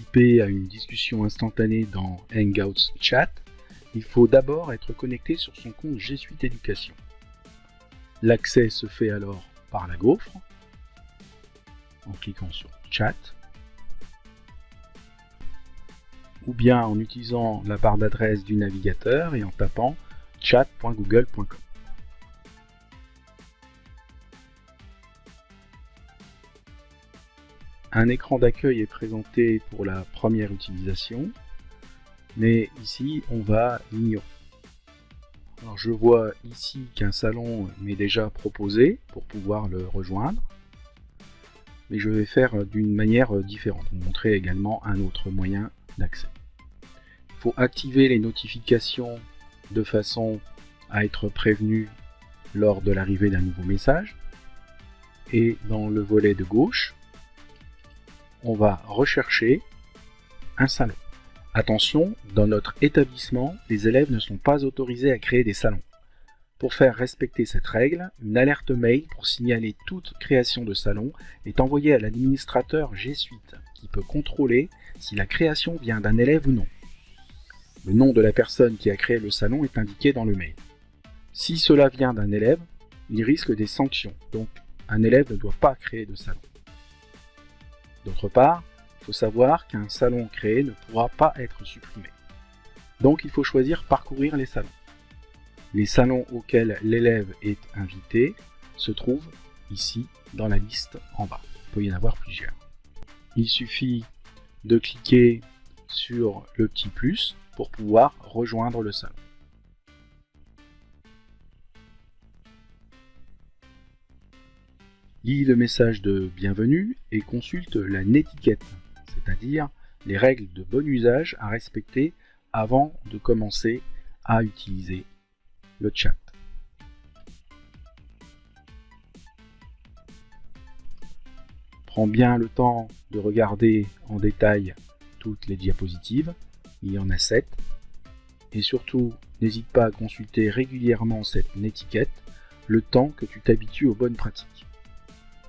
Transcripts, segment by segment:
participer à une discussion instantanée dans Hangouts Chat, il faut d'abord être connecté sur son compte G Suite Éducation. L'accès se fait alors par la gaufre, en cliquant sur Chat, ou bien en utilisant la barre d'adresse du navigateur et en tapant chat.google.com. Un écran d'accueil est présenté pour la première utilisation, mais ici on va l'ignorer. Alors je vois ici qu'un salon m'est déjà proposé pour pouvoir le rejoindre, mais je vais faire d'une manière différente, vous montrer également un autre moyen d'accès. Il faut activer les notifications de façon à être prévenu lors de l'arrivée d'un nouveau message, et dans le volet de gauche, on va rechercher un salon. Attention, dans notre établissement, les élèves ne sont pas autorisés à créer des salons. Pour faire respecter cette règle, une alerte mail pour signaler toute création de salon est envoyée à l'administrateur G Suite, qui peut contrôler si la création vient d'un élève ou non. Le nom de la personne qui a créé le salon est indiqué dans le mail. Si cela vient d'un élève, il risque des sanctions, donc un élève ne doit pas créer de salon. D'autre part, il faut savoir qu'un salon créé ne pourra pas être supprimé. Donc il faut choisir parcourir les salons. Les salons auxquels l'élève est invité se trouvent ici dans la liste en bas. Il peut y en avoir plusieurs. Il suffit de cliquer sur le petit plus pour pouvoir rejoindre le salon. Lis le message de bienvenue et consulte la netiquette, c'est-à-dire les règles de bon usage à respecter avant de commencer à utiliser le chat. Prends bien le temps de regarder en détail toutes les diapositives, il y en a 7, et surtout n'hésite pas à consulter régulièrement cette netiquette le temps que tu t'habitues aux bonnes pratiques.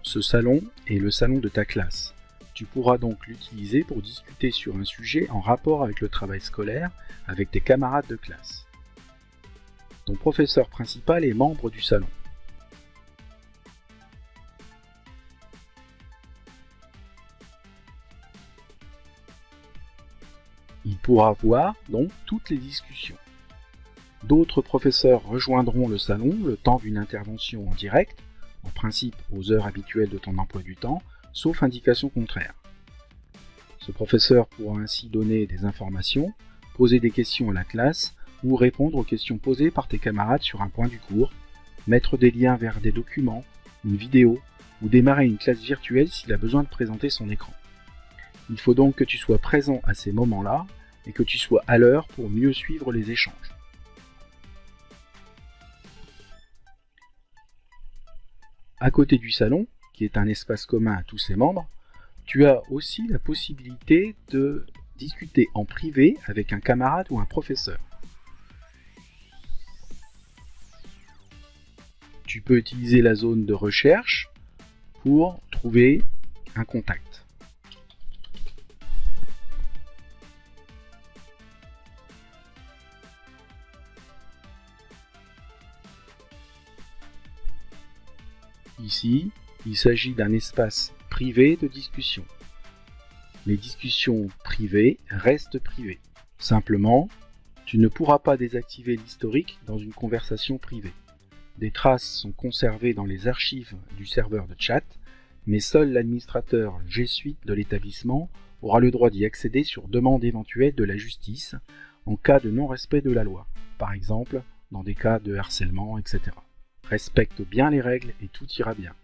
Ce salon est le salon de ta classe. Tu pourras donc l'utiliser pour discuter sur un sujet en rapport avec le travail scolaire avec tes camarades de classe. Ton professeur principal est membre du salon. Il pourra voir donc toutes les discussions. D'autres professeurs rejoindront le salon le temps d'une intervention en direct, en principe aux heures habituelles de ton emploi du temps, sauf indication contraire. Ce professeur pourra ainsi donner des informations, poser des questions à la classe ou répondre aux questions posées par tes camarades sur un point du cours, mettre des liens vers des documents, une vidéo ou démarrer une classe virtuelle s'il a besoin de présenter son écran. Il faut donc que tu sois présent à ces moments-là et que tu sois à l'heure pour mieux suivre les échanges. À côté du salon, qui est un espace commun à tous ses membres, tu as aussi la possibilité de discuter en privé avec un camarade ou un professeur. Tu peux utiliser la zone de recherche pour trouver un contact. Ici, il s'agit d'un espace privé de discussion. Les discussions privées restent privées. Simplement, tu ne pourras pas désactiver l'historique dans une conversation privée. Des traces sont conservées dans les archives du serveur de chat, mais seul l'administrateur G Suite de l'établissement aura le droit d'y accéder sur demande éventuelle de la justice en cas de non-respect de la loi, par exemple dans des cas de harcèlement, etc. Respecte bien les règles et tout ira bien.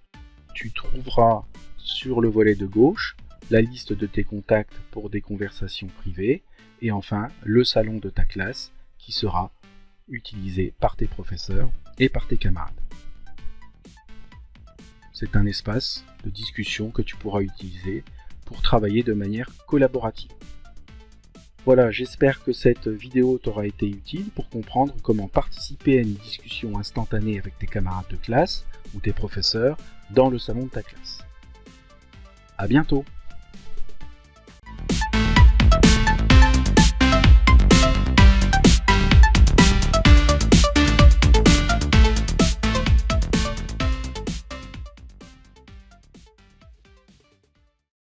Tu trouveras sur le volet de gauche la liste de tes contacts pour des conversations privées et enfin le salon de ta classe qui sera utilisé par tes professeurs et par tes camarades. C'est un espace de discussion que tu pourras utiliser pour travailler de manière collaborative. Voilà, j'espère que cette vidéo t'aura été utile pour comprendre comment participer à une discussion instantanée avec tes camarades de classe ou tes professeurs dans le salon de ta classe. À bientôt!